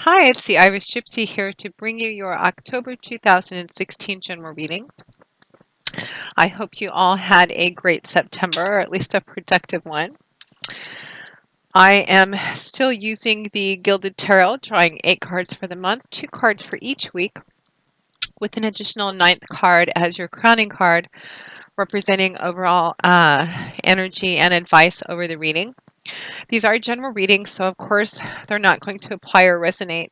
Hi, it's the Irish Gypsy here to bring you your October 2016 general readings. I hope you all had a great September, or at least a productive one. I am still using the Gilded Tarot, drawing 8 cards for the month, 2 cards for each week, with an additional 9th card as your crowning card, representing overall energy and advice over the reading. These are general readings, so of course they're not going to apply or resonate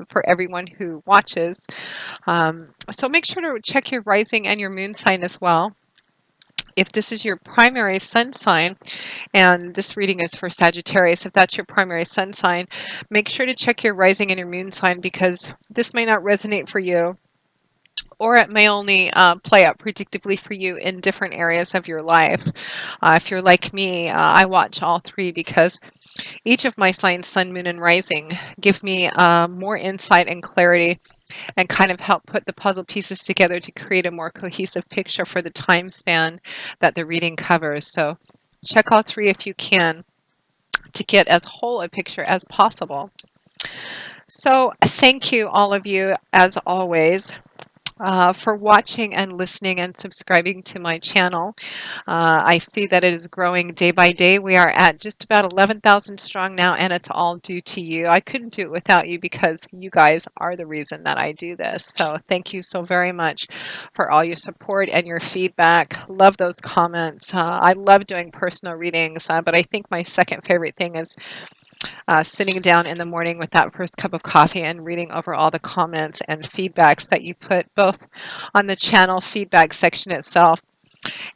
for everyone who watches. So make sure to check your rising and your moon sign as well. If this is your primary sun sign, and this reading is for Sagittarius, if that's your primary sun sign, make sure to check your rising and your moon sign because this may not resonate for you, or it may only play out predictably for you in different areas of your life. If you're like me, I watch all three because each of my signs, sun, moon, and rising, give me more insight and clarity and kind of help put the puzzle pieces together to create a more cohesive picture for the time span that the reading covers. So check all three if you can to get as whole a picture as possible. So thank you all of you as always for watching and listening and subscribing to my channel. I see that it is growing day by day. We are at just about 11,000 strong now, and it's all due to you. I couldn't do it without you because you guys are the reason that I do this. So thank you so very much for all your support and your feedback. Love those comments. I love doing personal readings, but I think my second favorite thing is sitting down in the morning with that first cup of coffee and reading over all the comments and feedbacks that you put both on the channel feedback section itself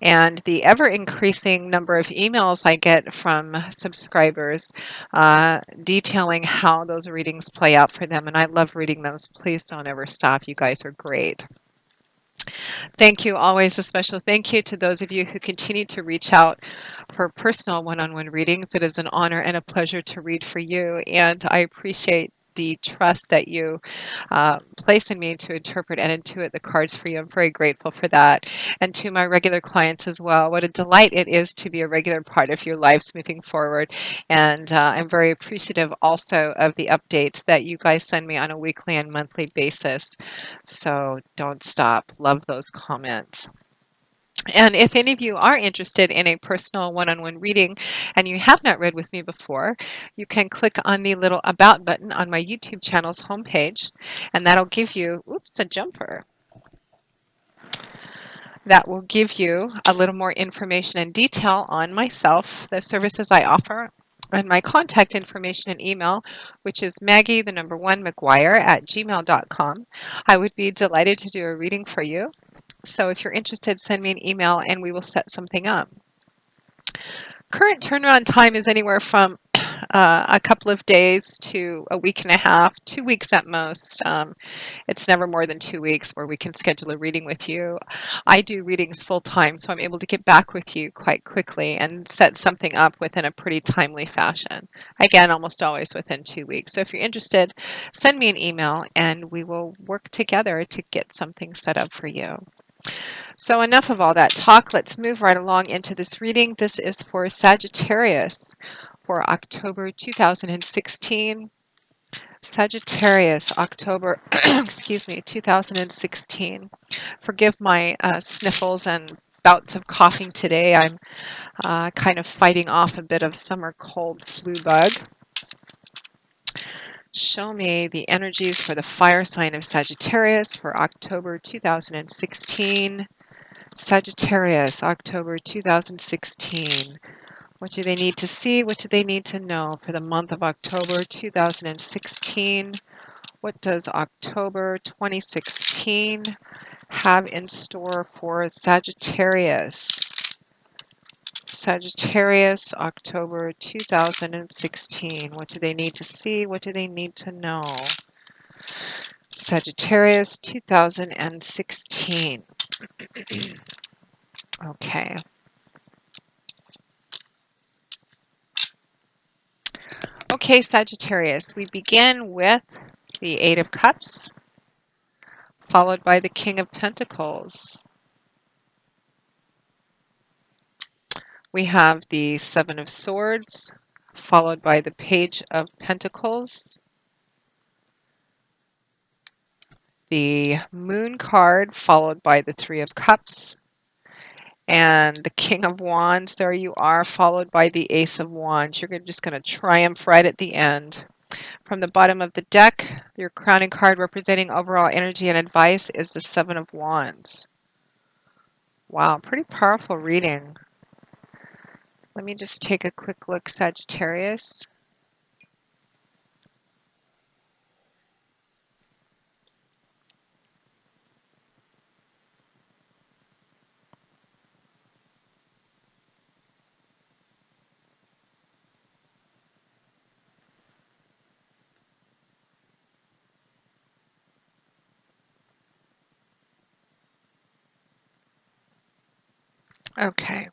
and the ever increasing number of emails I get from subscribers detailing how those readings play out for them. And I love reading those. Please don't ever stop. You guys are great. Thank you. Always a special thank you to those of you who continue to reach out for personal one-on-one readings. It is an honor and a pleasure to read for you, and I appreciate the trust that you place in me to interpret and intuit the cards for you. I'm very grateful for that. And to my regular clients as well, what a delight it is to be a regular part of your lives moving forward. And I'm very appreciative also of the updates that you guys send me on a weekly and monthly basis. So don't stop. Love those comments. And if any of you are interested in a personal one-on-one reading and you have not read with me before, you can click on the little About button on my YouTube channel's homepage, and that'll give you, oops, a jumper. That will give you a little more information and detail on myself, the services I offer, and my contact information and email, which is Maggie, the number 1, McGuire at gmail.com. I would be delighted to do a reading for you. So if you're interested, send me an email and we will set something up. Current turnaround time is anywhere from a couple of days to a week and a half, 2 weeks at most. It's never more than 2 weeks where we can schedule a reading with you. I do readings full time, so I'm able to get back with you quite quickly and set something up within a pretty timely fashion. Again, almost always within 2 weeks. So if you're interested, send me an email and we will work together to get something set up for you. So enough of all that talk. Let's move right along into this reading. This is for Sagittarius for October 2016. Sagittarius, October, excuse me, 2016. Forgive my sniffles and bouts of coughing today. I'm kind of fighting off a bit of summer cold flu bug. Show me the energies for the fire sign of Sagittarius for October 2016. Sagittarius, October 2016. What do they need to see? What do they need to know for the month of October 2016? What does October 2016 have in store for Sagittarius? Sagittarius, October 2016. What do they need to see? What do they need to know? Sagittarius 2016. Okay. Okay, Sagittarius, we begin with the Eight of Cups, followed by the King of Pentacles. We have the Seven of Swords, followed by the Page of Pentacles, the Moon card, followed by the Three of Cups, and the King of Wands. There you are, followed by the Ace of Wands. You're just going to triumph right at the end. From the bottom of the deck, your crowning card representing overall energy and advice is the Seven of Wands. Wow, pretty powerful reading. Let me just take a quick look, Sagittarius. Okay.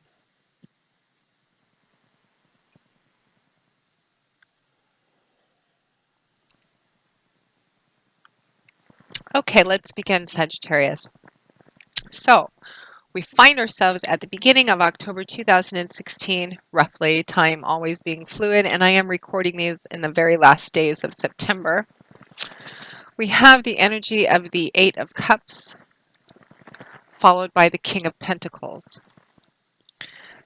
Okay, let's begin, Sagittarius. So, we find ourselves at the beginning of October 2016, roughly, time always being fluid, and I am recording these in the very last days of September. We have the energy of the Eight of Cups, followed by the King of Pentacles.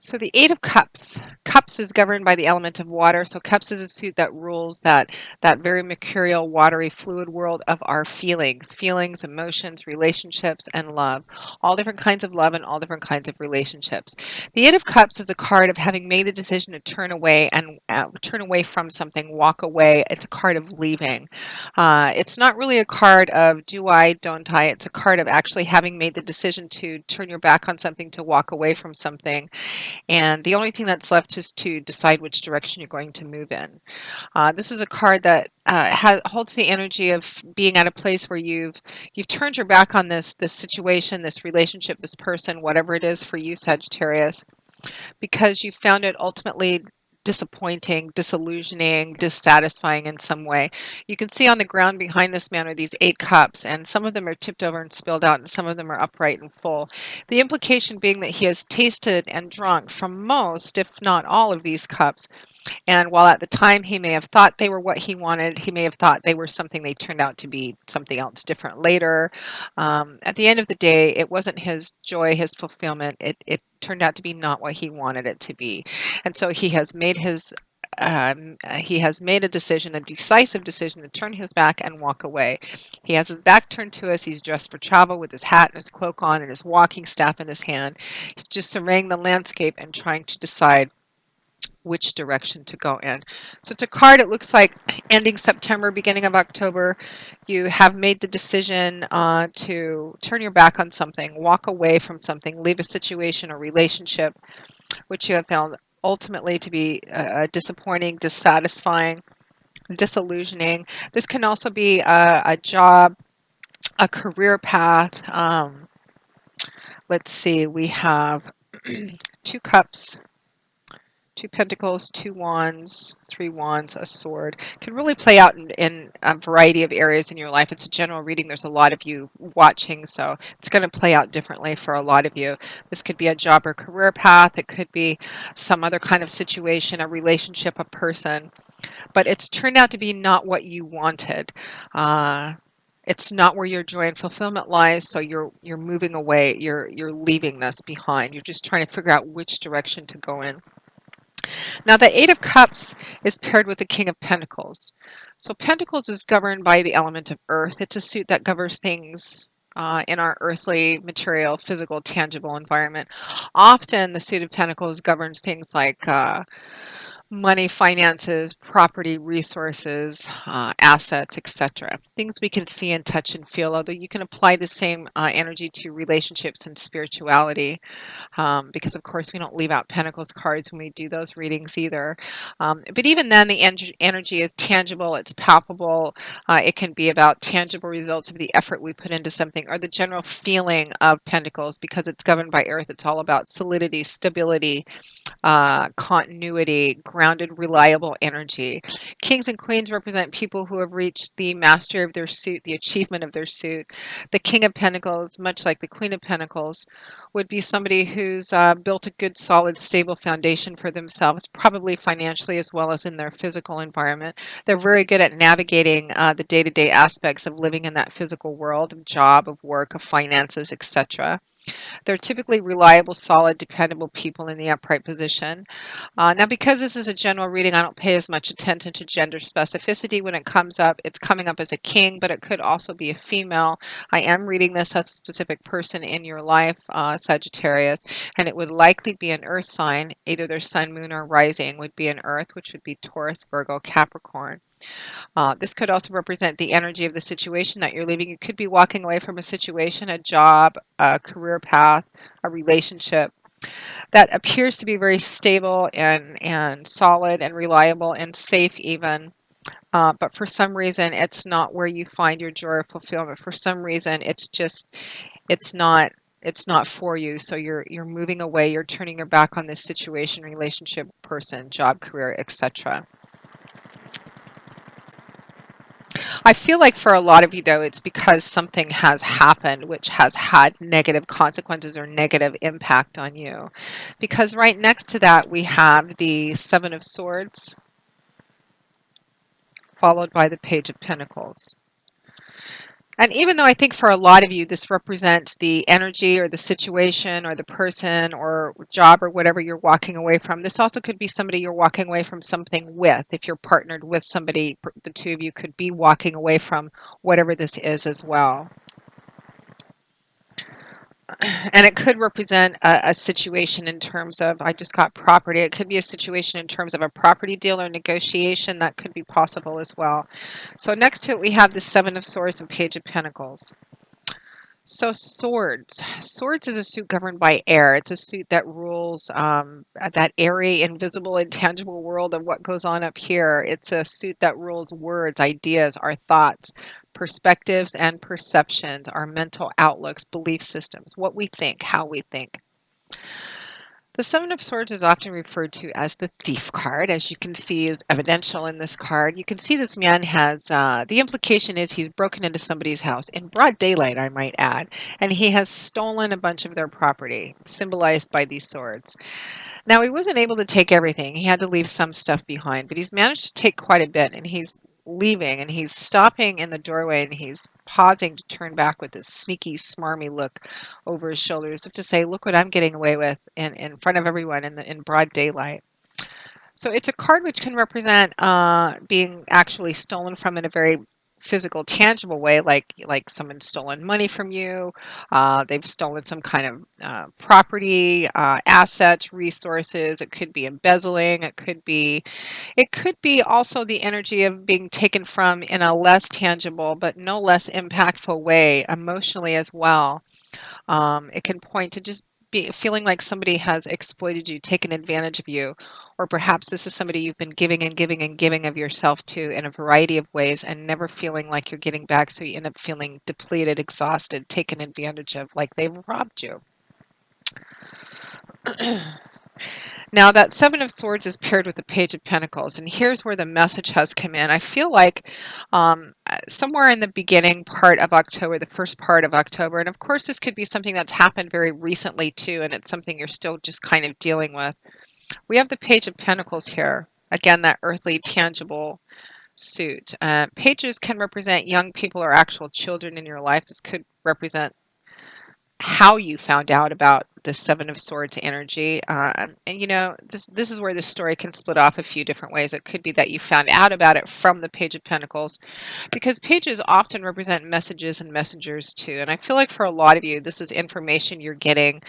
So the Eight of Cups. Cups is governed by the element of water. So Cups is a suit that rules that very mercurial, watery, fluid world of our feelings, emotions, relationships, and love. All different kinds of love and all different kinds of relationships. The Eight of Cups is a card of having made the decision to turn away and turn away from something, walk away. It's a card of leaving. It's not really a card of do I, don't I. It's a card of actually having made the decision to turn your back on something, to walk away from something, and the only thing that's left is to decide which direction you're going to move in. This is a card that holds the energy of being at a place where you've turned your back on this situation, this relationship, this person, whatever it is for you, Sagittarius, because you found it ultimately disappointing, disillusioning, dissatisfying in some way. You can see on the ground behind this man are these eight cups, and some of them are tipped over and spilled out, and some of them are upright and full. The implication being that he has tasted and drunk from most, if not all, of these cups. And while at the time he may have thought they were what he wanted, he may have thought they were something, they turned out to be something else different later. At the end of the day, it wasn't his joy, his fulfillment. It turned out to be not what he wanted it to be. And so he has made a decision, a decisive decision to turn his back and walk away. He has his back turned to us. He's dressed for travel with his hat and his cloak on and his walking staff in his hand. He's just surveying the landscape and trying to decide which direction to go in. So it's a card, it looks like ending September, beginning of October, you have made the decision to turn your back on something, walk away from something, leave a situation or relationship which you have found ultimately to be disappointing, dissatisfying, disillusioning. This can also be a job, a career path. Let's see, we have two cups, two pentacles, two wands, three wands, a sword. Can really play out in a variety of areas in your life. It's a general reading. There's a lot of you watching, so it's going to play out differently for a lot of you. This could be a job or career path. It could be some other kind of situation, a relationship, a person. But it's turned out to be not what you wanted. It's not where your joy and fulfillment lies, so you're moving away. You're leaving this behind. You're just trying to figure out which direction to go in. Now, the Eight of Cups is paired with the King of Pentacles. So, Pentacles is governed by the element of earth. It's a suit that governs things in our earthly, material, physical, tangible environment. Often, the suit of Pentacles governs things like money, finances, property, resources, assets, etc. Things we can see and touch and feel, although you can apply the same energy to relationships and spirituality, because of course we don't leave out Pentacles cards when we do those readings either. But even then, the energy is tangible, it's palpable. It can be about tangible results of the effort we put into something, or the general feeling of Pentacles, because it's governed by earth. It's all about solidity, stability, continuity, grounded, reliable energy. Kings and queens represent people who have reached the mastery of their suit, the achievement of their suit. The King of Pentacles, much like the Queen of Pentacles, would be somebody who's built a good, solid, stable foundation for themselves, probably financially as well as in their physical environment. They're very good at navigating the day-to-day aspects of living in that physical world, of job, of work, of finances, etc. They're typically reliable, solid, dependable people in the upright position. Now, because this is a general reading, I don't pay as much attention to gender specificity when it comes up. It's coming up as a king, but it could also be a female. I am reading this as a specific person in your life, Sagittarius, and it would likely be an earth sign. Either their sun, moon, or rising would be an earth, which would be Taurus, Virgo, Capricorn. This could also represent the energy of the situation that you're leaving. You could be walking away from a situation, a job, a career path, a relationship that appears to be very stable and solid and reliable and safe even. But for some reason, it's not where you find your joy or fulfillment. For some reason, it's not it's not for you. So you're moving away. You're turning your back on this situation, relationship, person, job, career, etc. I feel like for a lot of you, though, it's because something has happened which has had negative consequences or negative impact on you. Because right next to that, we have the Seven of Swords, followed by the Page of Pentacles. And even though I think for a lot of you, this represents the energy or the situation or the person or job or whatever you're walking away from, this also could be somebody you're walking away from something with. If you're partnered with somebody, the two of you could be walking away from whatever this is as well. And it could represent a situation in terms of, I just got property. It could be a situation in terms of a property deal or negotiation that could be possible as well. So next to it, we have the Seven of Swords and Page of Pentacles. So swords. Swords is a suit governed by air. It's a suit that rules that airy, invisible, intangible world of what goes on up here. It's a suit that rules words, ideas, our thoughts, perspectives, and perceptions, our mental outlooks, belief systems, what we think, how we think. The Seven of Swords is often referred to as the Thief card, as you can see is evidential in this card. You can see this man has, the implication is he's broken into somebody's house, in broad daylight I might add, and he has stolen a bunch of their property, symbolized by these swords. Now, he wasn't able to take everything. He had to leave some stuff behind, but he's managed to take quite a bit, and he's leaving, and he's stopping in the doorway, and he's pausing to turn back with this sneaky, smarmy look over his shoulder, as if to say, look what I'm getting away with in front of everyone in broad daylight. So it's a card which can represent being actually stolen from in a very physical, tangible way, like someone's stolen money from you, they've stolen some kind of property, assets, resources. It could be embezzling. It could be also the energy of being taken from in a less tangible but no less impactful way, emotionally as well. It can point to just feeling like somebody has exploited you, taken advantage of you, or perhaps this is somebody you've been giving and giving and giving of yourself to in a variety of ways and never feeling like you're getting back, so you end up feeling depleted, exhausted, taken advantage of, like they've robbed you. Now, that Seven of Swords is paired with the Page of Pentacles, and here's where the message has come in. I feel like somewhere in the beginning part of October, the first part of October, and of course this could be something that's happened very recently too, and it's something you're still just kind of dealing with. We have the Page of Pentacles here. Again, that earthly, tangible suit. Pages can represent young people or actual children in your life. This could represent how you found out about the Seven of Swords energy. And you know, this is where the story can split off a few different ways. It could be that you found out about it from the Page of Pentacles, because pages often represent messages and messengers too. And I feel like for a lot of you, this is information you're getting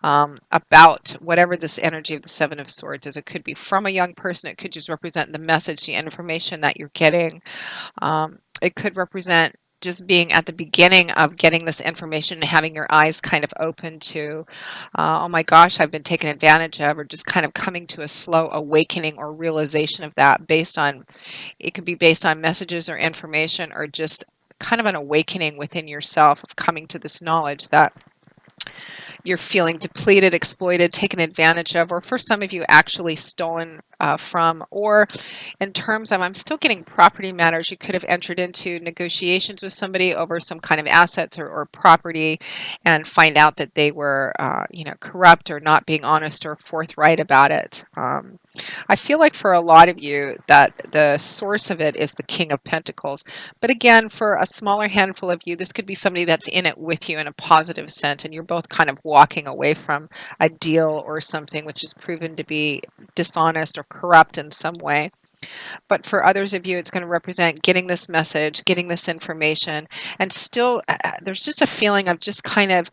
about whatever this energy of the Seven of Swords is. It could be from a young person. It could just represent the message, the information that you're getting. It could represent just being at the beginning of getting this information and having your eyes kind of open to, oh my gosh, I've been taken advantage of, or just kind of coming to a slow awakening or realization of that based on, it could be based on messages or information, or just kind of an awakening within yourself of coming to this knowledge that you're feeling depleted, exploited, taken advantage of, or for some of you, actually stolen from. Or in terms of, I'm still getting property matters. You could have entered into negotiations with somebody over some kind of assets or property and find out that they were, corrupt or not being honest or forthright about it. I feel like for a lot of you that the source of it is the King of Pentacles. But again, for a smaller handful of you, this could be somebody that's in it with you in a positive sense, and you're both kind of walking away from a deal or something which is proven to be dishonest or corrupt in some way. But for others of you, it's going to represent getting this message, getting this information, and still there's just a feeling of just kind of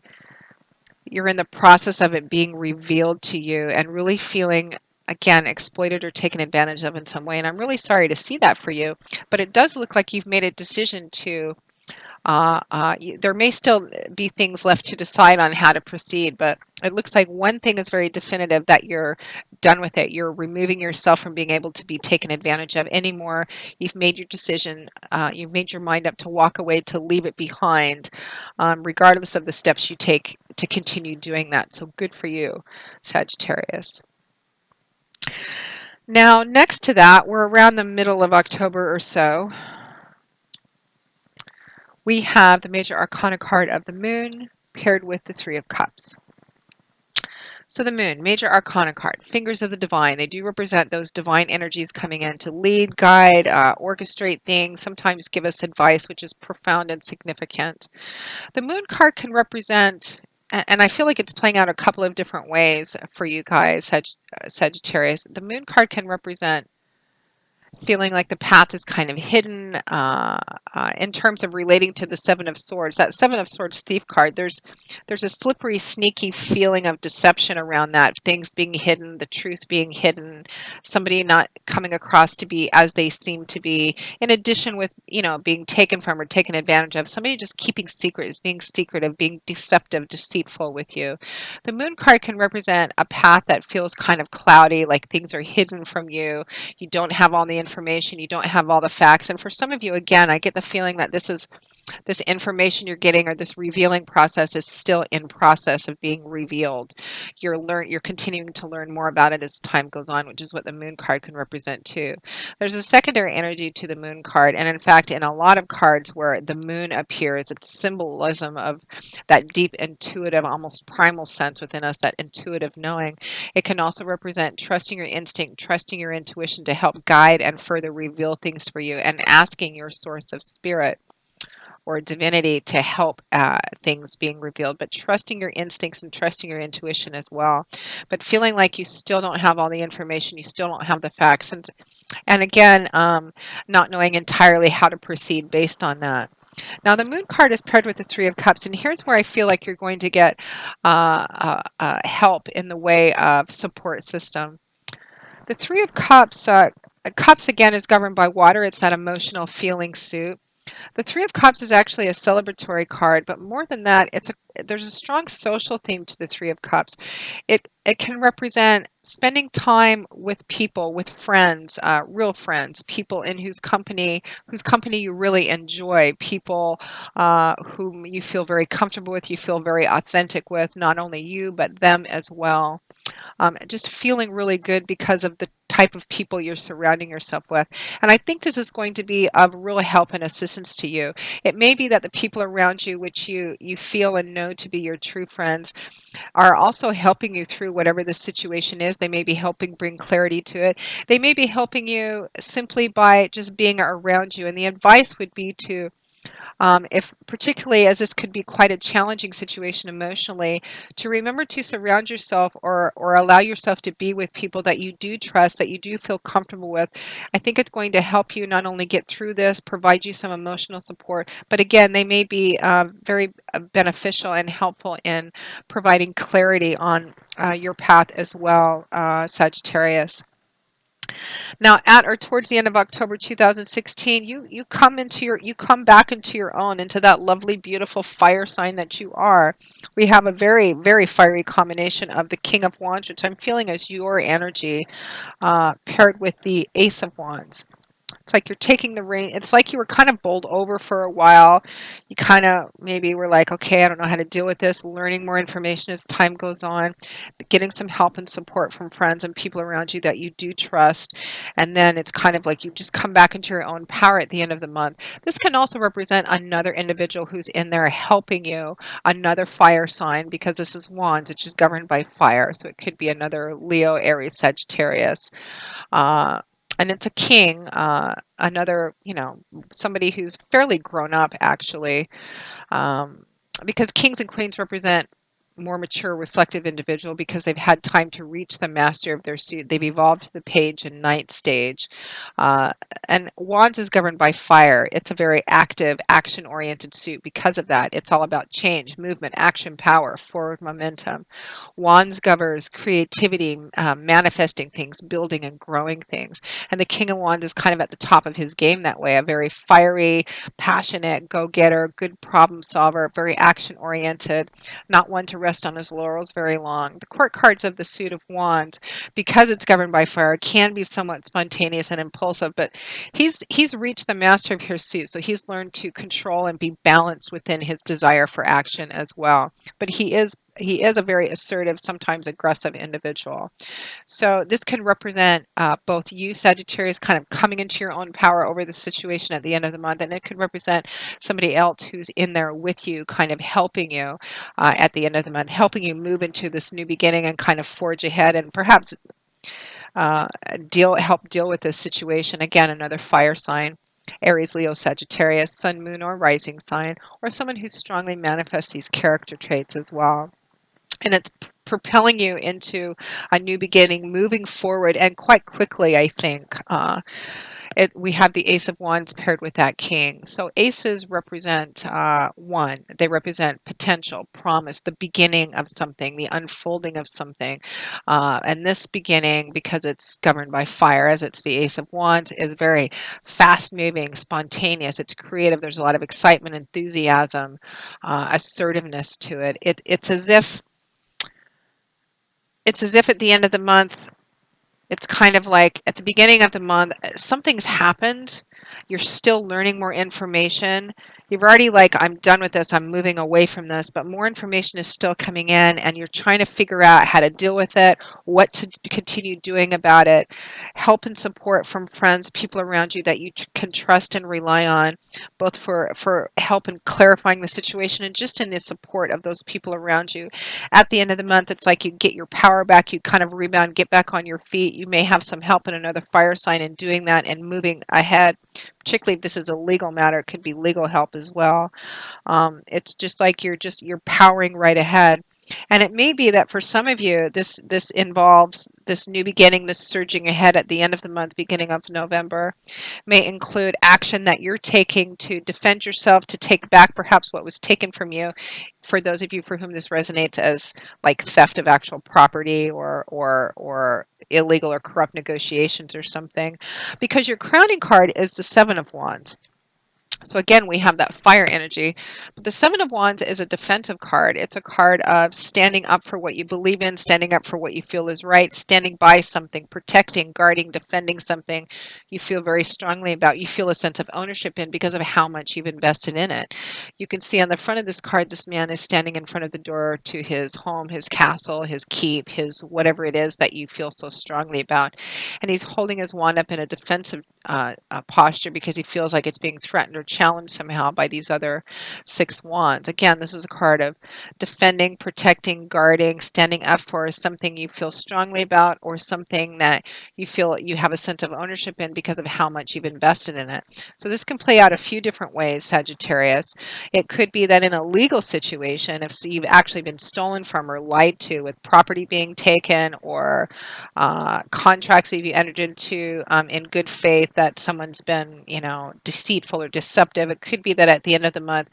you're in the process of it being revealed to you and really feeling again exploited or taken advantage of in some way. And I'm really sorry to see that for you, but it does look like you've made a decision to there may still be things left to decide on how to proceed, but it looks like one thing is very definitive, that you're done with it. You're removing yourself from being able to be taken advantage of anymore. You've made your decision. You've made your mind up to walk away, to leave it behind, regardless of the steps you take to continue doing that. So good for you, Sagittarius. Now, next to that, we're around the middle of October or so. We have the major arcana card of the moon paired with the Three of Cups. So the moon, major arcana card, fingers of the divine. They do represent those divine energies coming in to lead, guide, orchestrate things, sometimes give us advice, which is profound and significant. The moon card can represent, and I feel like it's playing out a couple of different ways for you guys, Sagittarius. The moon card can represent feeling like the path is kind of hidden in terms of relating to the Seven of Swords. That Seven of Swords thief card, there's a slippery, sneaky feeling of deception around that, things being hidden, the truth being hidden, somebody not coming across to be as they seem to be, in addition with, being taken from or taken advantage of, somebody just keeping secrets, being secretive, being deceptive, deceitful with you. The moon card can represent a path that feels kind of cloudy, like things are hidden from you. You don't have all the information, you don't have all the facts. And for some of you, again, I get the feeling that this information you're getting, or this revealing process, is still in process of being revealed. You're continuing to learn more about it as time goes on, which is what the moon card can represent too. There's a secondary energy to the moon card, and in fact, in a lot of cards where the moon appears, it's symbolism of that deep intuitive, almost primal sense within us, that intuitive knowing. It can also represent trusting your instinct, trusting your intuition to help guide and further reveal things for you, and asking your source of spirit or divinity to help things being revealed, but trusting your instincts and trusting your intuition as well. But feeling like you still don't have all the information, you still don't have the facts, and again, not knowing entirely how to proceed based on that. Now, the moon card is paired with the Three of Cups, and here's where I feel like you're going to get help in the way of support system. The Three of Cups, Cups again is governed by water. It's that emotional feeling suit. The Three of Cups is actually a celebratory card, but more than that, there's a strong social theme to the Three of Cups. It can represent spending time with people, with friends, real friends, people in whose company you really enjoy, people whom you feel very comfortable with, you feel very authentic with, not only you but them as well. Just feeling really good because of the type of people you're surrounding yourself with. And I think this is going to be of real help and assistance to you. It may be that the people around you, which you feel and know to be your true friends, are also helping you through whatever the situation is. They may be helping bring clarity to it. They may be helping you simply by just being around you. And the advice would be to if particularly as this could be quite a challenging situation emotionally, to remember to surround yourself or allow yourself to be with people that you do trust, that you do feel comfortable with. I think it's going to help you not only get through this, provide you some emotional support, but again, they may be very beneficial and helpful in providing clarity on your path as well, Sagittarius. Now, at or towards the end of October 2016, you come back into your own, into that lovely, beautiful fire sign that you are. We have a very, very fiery combination of the King of Wands, which I'm feeling as your energy, paired with the Ace of Wands. It's like you're taking the rein. It's like you were kind of bowled over for a while. You kind of maybe were like, okay, I don't know how to deal with this, learning more information as time goes on, but getting some help and support from friends and people around you that you do trust. And then it's kind of like you just come back into your own power at the end of the month. This can also represent another individual who's in there helping you, another fire sign, because this is Wands, which is governed by fire. So it could be another Leo, Aries, Sagittarius. Uh, and it's a king, another, somebody who's fairly grown up, actually, um, because kings and queens represent more mature, reflective individual because they've had time to reach the master of their suit. They've evolved to the page and knight stage. Uh, and Wands is governed by fire. It's a very active, action-oriented suit. Because of that, it's all about change, movement, action, power, forward momentum. Wands governs creativity, manifesting things, building and growing things. And the King of Wands is kind of at the top of his game that way, a very fiery, passionate, go-getter, good problem solver, very action-oriented, not one to rest on his laurels very long. The court cards of the suit of Wands, because it's governed by fire, can be somewhat spontaneous and impulsive, but he's reached the master of his suit, so he's learned to control and be balanced within his desire for action as well. But he is a very assertive, sometimes aggressive individual. So this can represent both you, Sagittarius, kind of coming into your own power over the situation at the end of the month, and it could represent somebody else who's in there with you, kind of helping you at the end of the month, helping you move into this new beginning and kind of forge ahead, and perhaps uh, help deal with this situation. Again, another fire sign. Aries, Leo, Sagittarius, Sun, Moon, or Rising sign, or someone who strongly manifests these character traits as well. And it's propelling you into a new beginning, moving forward, and quite quickly, I think. We have the Ace of Wands paired with that King. So aces represent one. They represent potential, promise, the beginning of something, the unfolding of something. And this beginning, because it's governed by fire, as it's the Ace of Wands, is very fast-moving, spontaneous. It's creative. There's a lot of excitement, enthusiasm, assertiveness to it. It's as if at the end of the month, it's kind of like at the beginning of the month, something's happened. You're still learning more information. You've already like, I'm done with this. I'm moving away from this, but more information is still coming in, and you're trying to figure out how to deal with it, what to continue doing about it. Help and support from friends, people around you that you can trust and rely on, both for help in clarifying the situation and just in the support of those people around you. At the end of the month, it's like you get your power back, you kind of rebound, get back on your feet. You may have some help in another fire sign in doing that and moving ahead. Particularly if this is a legal matter, it could be legal help as well. It's just like you're powering right ahead. And it may be that for some of you, this involves this new beginning, this surging ahead at the end of the month, beginning of November, may include action that you're taking to defend yourself, to take back perhaps what was taken from you. For those of you for whom this resonates as like theft of actual property or illegal or corrupt negotiations or something, because your crowning card is the Seven of Wands. So again, we have that fire energy. But the Seven of Wands is a defensive card. It's a card of standing up for what you believe in, standing up for what you feel is right, standing by something, protecting, guarding, defending something you feel very strongly about. You feel a sense of ownership in because of how much you've invested in it. You can see on the front of this card, this man is standing in front of the door to his home, his castle, his keep, his whatever it is that you feel so strongly about. And he's holding his wand up in a defensive posture because he feels like it's being threatened or challenged somehow by these other six wands. Again, this is a card of defending, protecting, guarding, standing up for something you feel strongly about or something that you feel you have a sense of ownership in because of how much you've invested in it. So this can play out a few different ways, Sagittarius. It could be that in a legal situation, if you've actually been stolen from or lied to, with property being taken or contracts that you entered into in good faith, that someone's been, deceitful or deceptive. It could be that at the end of the month,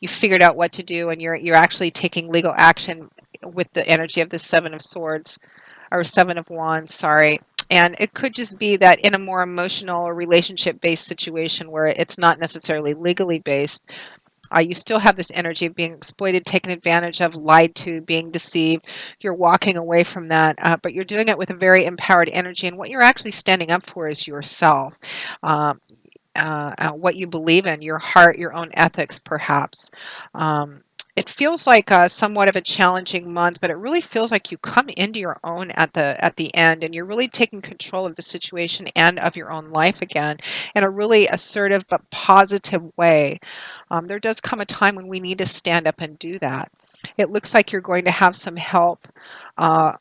you figured out what to do and you're actually taking legal action with the energy of the Seven of Swords or Seven of Wands, sorry. And it could just be that in a more emotional or relationship based situation where it's not necessarily legally based, You still have this energy of being exploited, taken advantage of, lied to, being deceived. You're walking away from that, but you're doing it with a very empowered energy. And what you're actually standing up for is yourself. Um, what you believe in, your heart, your own ethics, perhaps. Um, it feels like somewhat of a challenging month, but it really feels like you come into your own at the end, and you're really taking control of the situation and of your own life again in a really assertive but positive way. There does come a time when we need to stand up and do that. It looks like you're going to have some help. Uh,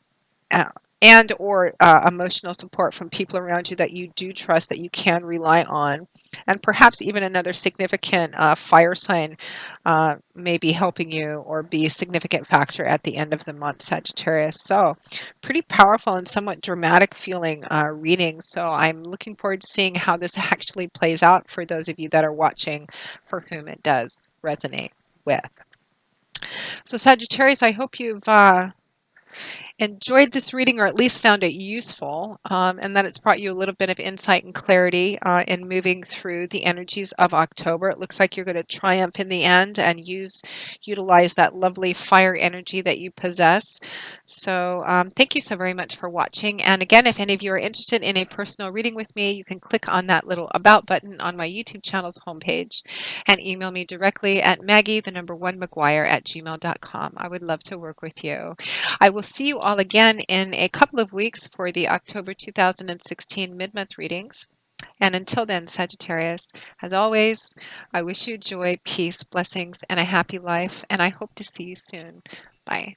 uh, and or emotional support from people around you that you do trust, that you can rely on, and perhaps even another significant fire sign may be helping you or be a significant factor at the end of the month, Sagittarius. So pretty powerful and somewhat dramatic feeling reading. So I'm looking forward to seeing how this actually plays out for those of you that are watching, for whom it does resonate with. So Sagittarius, I hope you've enjoyed this reading, or at least found it useful, and that it's brought you a little bit of insight and clarity in moving through the energies of October. It looks like you're going to triumph in the end and utilize that lovely fire energy that you possess. So thank you so very much for watching. And again, if any of you are interested in a personal reading with me, you can click on that little about button on my YouTube channel's homepage and email me directly at Maggie, the number one McGuire at gmail.com. I would love to work with you. I will see you all again in a couple of weeks for the October 2016 mid-month readings. And until then, Sagittarius, as always, I wish you joy, peace, blessings, and a happy life, and I hope to see you soon. Bye.